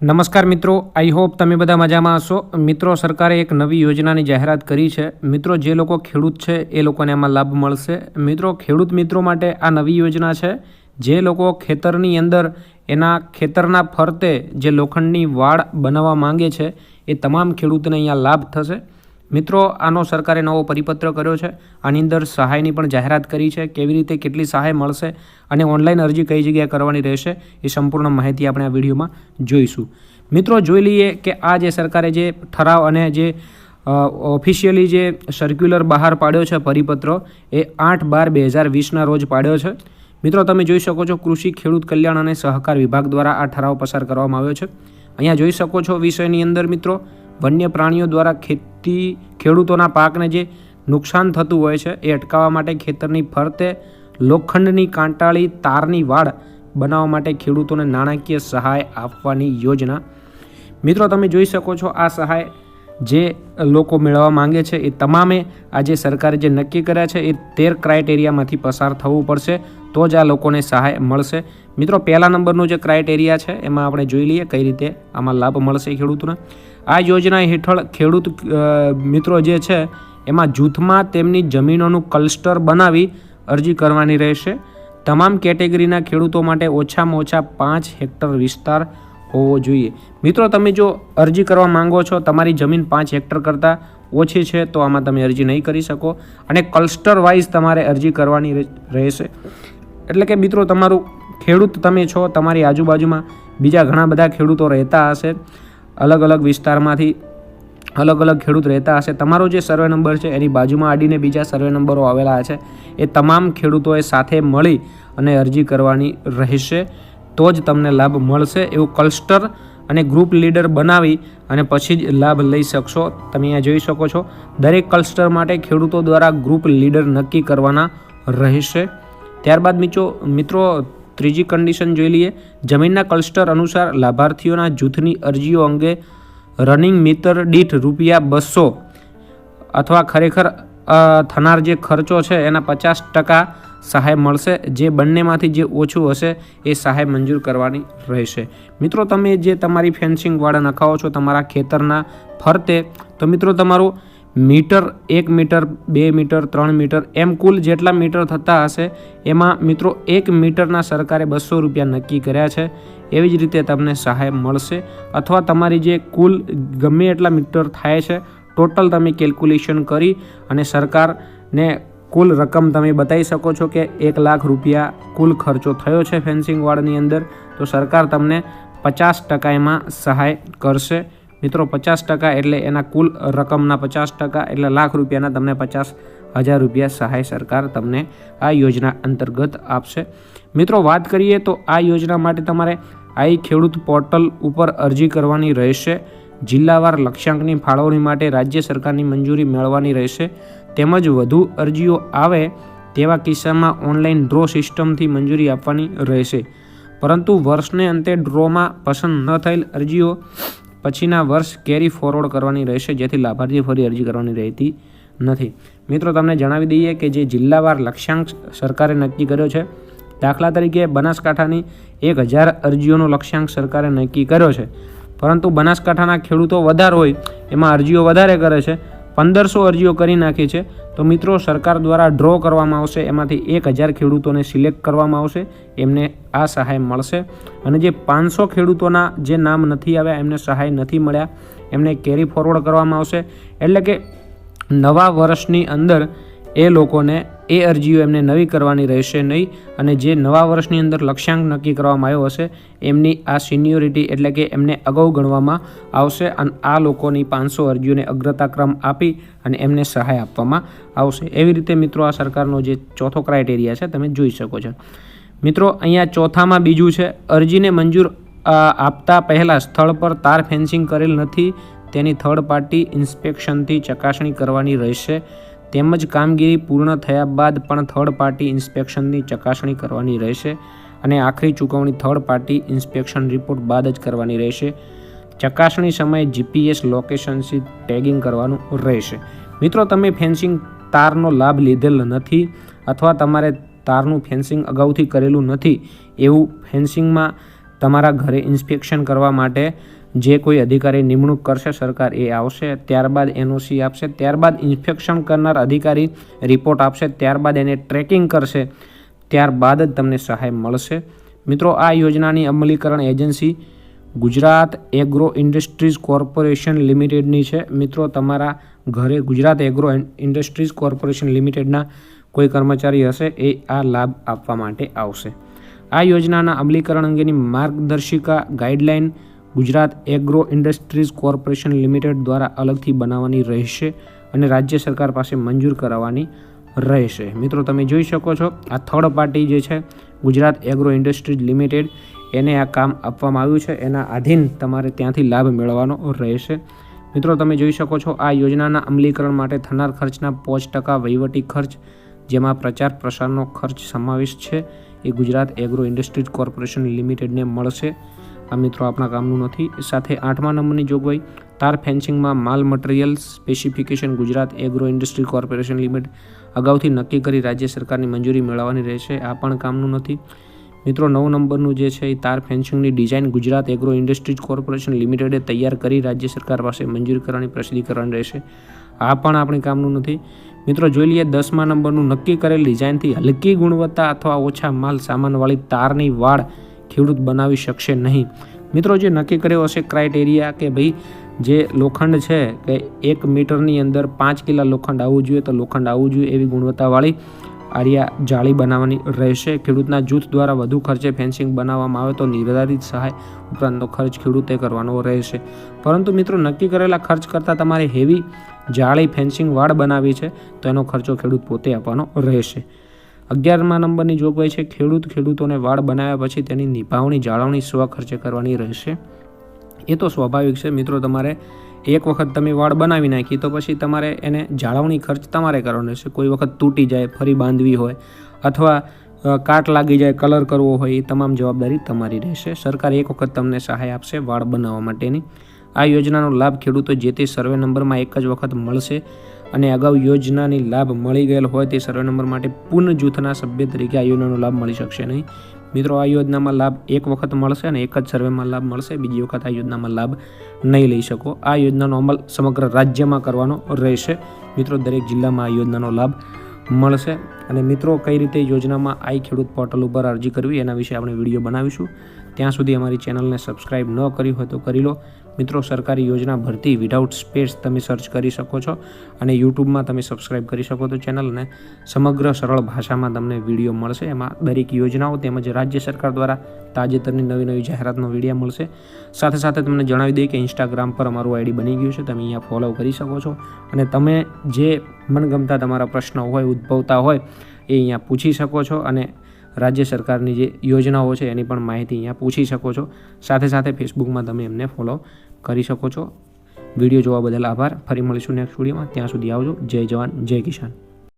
નમસ્કાર મિત્રો, I hope તમે બધા મજામાં હશો। મિત્રો, સરકારે એક નવી યોજનાની જાહેરાત કરી છે। મિત્રો, જે લોકો ખેડૂત છે એ લોકોને આમાં લાભ મળશે। મિત્રો, ખેડૂત મિત્રો માટે આ નવી યોજના છે। જે લોકો ખેતરની અંદર એના ખેતરના ફરતે જે લોખંડની વાડ બનાવવા માંગે છે એ તમામ ખેડૂતને અહીંયા લાભ થશે। મિત્રો, આનો સરકારે નવો પરિપત્ર કર્યો છે। આની અંદર સહાયની પણ જાહેરાત કરી છે। કેવી રીતે કેટલી સહાય મળશે અને ઓનલાઈન અરજી કઈ જગ્યાએ કરવાની રહેશે એ સંપૂર્ણ માહિતી આપણે આ વિડીયોમાં જોઈશું। મિત્રો, જોઈ લઈએ કે આ જે સરકારે જે ઠરાવ અને જે ઓફિશિયલી જે સર્ક્યુલર બહાર પાડ્યો છે પરિપત્ર એ 8/12/2020ના રોજ પાડ્યો છે। મિત્રો, તમે જોઈ શકો છો કૃષિ ખેડૂત કલ્યાણ અને સહકાર વિભાગ દ્વારા આ ઠરાવ પસાર કરવામાં આવ્યો છે। અહીંયા જોઈ શકો છો વિષયની અંદર મિત્રો વન્ય પ્રાણીઓ દ્વારા ખેડૂતોના પાકને જે નુકસાન થતું હોય છે એ અટકાવવા માટે ખેતરની ફરતે લોખંડની કાંટાળી તારની વાડ બનાવવા માટે ખેડૂતોને નાણાકીય સહાય આપવાની યોજના। મિત્રો, તમે જોઈ શકો છો આ સહાય જે લોકો મેળવવા માંગે છે એ તમામે આજે સરકારે જે નક્કી કર્યા છે એ 13 ક્રાઇટેરિયામાંથી પસાર થવું પડશે તો જ આ લોકોને સહાય મળશે। મિત્રો, પહેલા નંબરનું જે ક્રાઇટેરિયા છે એમાં આપણે જોઈ લઈએ કઈ રીતે આમાં લાભ મળશે ખેડૂતોને। આ યોજના હેઠળ ખેડૂત મિત્રો જે છે એમાં જૂથમાં તેમની જમીનોનું ક્લસ્ટર બનાવી અરજી કરવાની રહેશે। તમામ કેટેગરીના ખેડૂતો માટે ઓછામાં ઓછા 5 હેક્ટર વિસ્તાર હોવો જોઈએ। મિત્રો, તમે જો અરજી કરવા માંગો છો તમારી જમીન 5 હેક્ટર કરતાં ઓછી છે તો આમાં તમે અરજી નહીં કરી શકો અને ક્લસ્ટર વાઇઝ તમારે અરજી કરવાની રહેશે। એટલે કે મિત્રો, તમારું ખેડૂત તમે છો, તમારી આજુબાજુમાં બીજા ઘણા બધા ખેડૂતો રહેતા હશે, અલગ અલગ વિસ્તારમાંથી અલગ અલગ ખેડૂત રહેતા હશે। તમારો જે સર્વે નંબર છે એની બાજુમાં આડીને બીજા સર્વે નંબરો આવેલા છે એ તમામ ખેડૂતોએ સાથે મળી અને અરજી કરવાની રહેશે તો જ તમને લાભ મળશે। એવું ક્લસ્ટર અને ગ્રુપ લીડર બનાવી અને પછી જ લાભ લઈ શકશો। તમે અહીંયા જોઈ શકો છો દરેક ક્લસ્ટર માટે ખેડૂતો દ્વારા ગ્રુપ લીડર નક્કી કરવાના રહેશે। ત્યારબાદ મિત્રો ત્રીજી કન્ડિશન જોઈ લઈએ। જમીનના ક્લસ્ટર અનુસાર લાભાર્થીઓના જૂથની અરજીઓ અંગે રનિંગ મીટર દીઠ ₹200 અથવા ખરેખર થનાર જે ખર્ચો છે એના 50% સહાય મળશે। જે બંનેમાંથી જે ઓછું હશે એ સહાય મંજૂર કરવાની રહેશે। મિત્રો, તમે જે તમારી ફેન્સિંગ વાળા નખાવો છો તમારા ખેતરના ફરતે તો મિત્રો તમારું મીટર 1 મીટર 2 મીટર 3 મીટર એમ કુલ જેટલા મીટર થતા હશે એમાં મિત્રો 1 મીટરના સરકારે ₹200 નક્કી કર્યા છે। એવી જ રીતે તમને સહાય મળશે અથવા તમારી જે કુલ ગમે એટલા મીટર થાય છે ટોટલ તમે કેલ્ક્યુલેશન કરી અને સરકારને કુલ રકમ તમે બતાવી શકો છો કે ₹1,00,000 કુલ ખર્ચો થયો છે ફેન્સિંગ વાળની અંદર તો સરકાર તમને 50% એમાં સહાય કરશે। મિત્રો, 50% એટલે એના કુલ રકમના 50% એટલે ₹1,00,000ના તમને ₹50,000 સહાય સરકાર તમને આ યોજના અંતર્ગત આપશે। મિત્રો, વાત કરીએ તો આ યોજના માટે તમારે આઈ ખેડૂત પોર્ટલ ઉપર અરજી કરવાની રહેશે। જિલ્લાવાર લક્ષ્યાંકની ફાળવણી માટે રાજ્ય સરકારની મંજૂરી મેળવવાની રહેશે તેમજ વધુ અરજીઓ આવે તેવા કિસ્સામાં ઓનલાઈન ડ્રો સિસ્ટમથી મંજૂરી આપવાની રહેશે। પરંતુ વર્ષને અંતે ડ્રોમાં પસંદ ન થયેલ અરજીઓ પછીના વર્ષ કેરી ફોરવર્ડ કરવાની રહેશે જેથી લાભાર્થી ફરી અરજી કરવાની રહેતી નથી। મિત્રો, તમને જણાવી દઈએ કે જે જિલ્લાવાર લક્ષ્યાંક સરકારે નક્કી કર્યો છે, દાખલા તરીકે બનાસકાંઠાની 1000 અરજીઓનો લક્ષ્યાંક સરકારે નક્કી કર્યો છે પરંતુ બનાસકાંઠાના ખેડૂતો વધારે હોય એમાં અરજીઓ વધારે કરે છે, 1500 અરજીઓ કરી નાખી છે તો મિત્રો સરકાર દ્વારા ડ્રો કરવામાં આવશે। એમાંથી 1000 ખેડૂતોને સિલેક્ટ કરવામાં આવશે, એમને આ સહાય મળશે અને જે 500 ખેડૂતોના જે નામ નથી આવ્યા એમને સહાય નથી મળ્યા એમને કેરી ફોરવર્ડ કરવામાં આવશે। એટલે કે નવા વર્ષની અંદર એ લોકોને એ અરજીઓ એમને નવી કરવાની રહેશે નહીં અને જે નવા વર્ષની અંદર લક્ષ્યાંક નક્કી કરવામાં આવ્યો હશે એમની આ સિનિયોરિટી એટલે કે એમને અગાઉ ગણવામાં આવશે અને આ લોકોની 500 અરજીઓને અગ્રતાક્રમ આપી અને એમને સહાય આપવામાં આવશે। એવી રીતે મિત્રો આ સરકારનો જે ચોથો ક્રાઇટેરિયા છે તમે જોઈ શકો છો। મિત્રો, અહીંયા ચોથામાં બીજું છે અરજીને મંજૂર આપતા પહેલાં સ્થળ પર તાર ફેન્સિંગ કરેલ નથી તેની થર્ડ પાર્ટી ઇન્સ્પેક્શનથી ચકાસણી કરવાની રહેશે તેમજ કામગીરી પૂર્ણ થયા બાદ પણ થર્ડ પાર્ટી ઇન્સ્પેક્શનની ચકાસણી કરવાની રહેશે અને આખરી ચૂકવણી થર્ડ પાર્ટી ઇન્સ્પેક્શન રિપોર્ટ બાદ જ કરવાની રહેશે। ચકાસણી સમયે GPS લોકેશનથી ટેગિંગ કરવાનું રહેશે। મિત્રો, તમે ફેન્સિંગ તારનો લાભ લીધેલ નથી અથવા તમારે તારનું ફેન્સિંગ અગાઉથી કરેલું નથી એવું ફેન્સિંગમાં તમારા ઘરે ઇન્સ્પેક્શન કરવા માટે જે કોઈ અધિકારી નિમણૂક કરશે સરકાર એ આવશે, ત્યારબાદ એનઓસી આપશે, ત્યારબાદ ઇન્સ્પેક્શન કરનાર અધિકારી રિપોર્ટ આપશે, ત્યારબાદ એને ટ્રેકિંગ કરશે, ત્યારબાદ જ તમને સહાય મળશે. મિત્રો, આ યોજનાની અમલીકરણ agency Gujarat agro industries corporation લિમિટેડની છે. મિત્રો, તમારા ઘરે ગુજરાત એગ્રો ઇન્ડસ્ટ્રીઝ કોર્પોરેશન લિમિટેડના કોઈ કર્મચારી હશે એ આ લાભ આપવા માટે આવશે. આ યોજનાના અમલીકરણ અંગેની માર્ગદર્શિકા guideline Gujarat agro industries corporation limited દ્વારા અલગથી બનાવવાની રહેશે અને રાજ્ય સરકાર પાસે મંજૂર કરાવવાની રહેશે. મિત્રો, તમે જોઈ શકો છો આ થર્ડ પાર્ટી જે છે ગુજરાત એગ્રો ઇન્ડસ્ટ્રીઝ લિમિટેડ એને આ કામ આપવામાં આવ્યું છે, એના આધીન તમારે ત્યાંથી લાભ મેળવવાનો રહેશે. મિત્રો, તમે જોઈ શકો છો આ યોજનાના અમલીકરણ માટે થનાર ખર્ચના 5% વહીવટી ખર્ચ, જેમાં પ્રચાર પ્રસારનો ખર્ચ સમાવેશ છે, એ ગુજરાત એગ્રો ઇન્ડસ્ટ્રીઝ કોર્પોરેશન લિમિટેડને મળશે. આ મિત્રો આપણા કામનું નથી. સાથે 8મા નંબરની જોગવાઈ, તાર ફેન્સિંગમાં માલ material specification Gujarat agro industry corporation limited અગાઉથી નક્કી કરી રાજ્ય સરકારની મંજૂરી મેળવવાની રહેશે. આ પણ કામનું નથી. મિત્રો, 9 નંબરનું જે છે એ તાર ફેન્સિંગની design Gujarat agro industries corporation લિમિટેડે તૈયાર કરી રાજ્ય સરકાર પાસે મંજૂરી કરવાની પ્રસિદ્ધિકરણ રહેશે. આ પણ આપણી કામનું નથી. મિત્રો, જોઈ લઈએ 10મા નંબરનું, નક્કી કરેલ ડિઝાઇનથી હલકી ગુણવત્તા અથવા ઓછા માલ સામાનવાળી તારની વાડ ખેડૂત બનાવી શકશે નહીં. મિત્રો, જે નક્કી કર્યો હશે ક્રાઇટેરિયા કે ભાઈ જે લોખંડ છે કે 1 મીટરની અંદર 5 કિલો લોખંડ આવવું જોઈએ, તો લોખંડ આવવું જોઈએ એવી ગુણવત્તાવાળી આરિયા જાળી બનાવવાની રહેશે. ખેડૂતના જૂથ દ્વારા વધુ ખર્ચે ફેન્સિંગ બનાવવામાં આવે તો નિર્ધારિત સહાય ઉપરાંતનો ખર્ચ ખેડૂતે કરવાનો રહેશે. પરંતુ મિત્રો, નક્કી કરેલા ખર્ચ કરતાં તમારે હેવી જાળી ફેન્સિંગ વાડ બનાવી છે તો એનો ખર્ચો ખેડૂત પોતે આપવાનો રહેશે. 11મા નંબરની જોગવાઈ છે, ખેડૂતોને વાડ બનાવ્યા પછી તેની નિભાવણી જાળવણી સ્વખર્ચે કરવાની રહેશે. એ તો સ્વાભાવિક છે મિત્રો, તમારે એક વખત તમે વાડ બનાવી નાખી તો પછી તમારે એને જાળવણી ખર્ચ તમારે કરવાનો રહેશે. કોઈ વખત તૂટી જાય, ફરી બાંધવી હોય અથવા કાટ લાગી જાય, કલર કરવો હોય, એ તમામ જવાબદારી તમારી રહેશે. સરકાર એક વખત તમને સહાય આપશે વાડ બનાવવા માટેની. આ યોજનાનો લાભ ખેડૂતો જે તે સર્વે નંબરમાં એક જ વખત મળશે અને અગાઉ યોજનાની લાભ મળી ગયેલ હોય તે સર્વે નંબર માટે પૂર્ણ જૂથના સભ્ય તરીકે આ યોજનાનો લાભ મળી શકશે નહીં. મિત્રો, આ યોજનામાં લાભ એક વખત મળશે અને એક જ સર્વેમાં લાભ મળશે. બીજી વખત આ યોજનામાં લાભ નહીં લઈ શકો. આ યોજનાનો અમલ સમગ્ર રાજ્યમાં કરવાનો રહેશે. મિત્રો, દરેક જિલ્લામાં આ યોજનાનો લાભ મળશે. અને મિત્રો, કઈ રીતે યોજનામાં આઈ ખેડૂત પોર્ટલ ઉપર અરજી કરવી એના વિશે આપણે વિડીયો બનાવીશું. ત્યાં સુધી અમારી ચેનલને સબસ્ક્રાઈબ ન કરી હોય તો કરી લો. મિત્રો, સરકારી યોજના ભરતી વિધાઉટ સ્પેસ તમે સર્ચ કરી શકો છો અને યુટ્યુબમાં તમે સબસ્ક્રાઈબ કરી શકો તો ચેનલને સમગ્ર સરળ ભાષામાં તમને વિડીયો મળશે. એમાં દરેક યોજનાઓ તેમજ રાજ્ય સરકાર દ્વારા તાજેતરની નવી જાહેરાતનો વિડીયો મળશે. સાથે સાથે તમને જણાવી દઈએ કે ઇન્સ્ટાગ્રામ પર અમારું આઈડી બની ગયું છે, તમે અહીંયા ફોલો કરી શકો છો અને તમે જે મનગમતા તમારા પ્રશ્નો હોય, ઉદ્ભવતા હોય એ અહીંયા પૂછી શકો છો અને રાજ્ય સરકારની જે યોજનાઓ છે એની પણ માહિતી અહીંયા પૂછી શકો છો. સાથે સાથે ફેસબુકમાં તમે એમને ફોલો કરી શકો છો. વિડીયો જોવા બદલ આભાર. ફરી મળીશું નેક્સ્ટ વિડીયોમાં. ત્યાં સુધી આવજો. જય જવાન, જય કિસાન.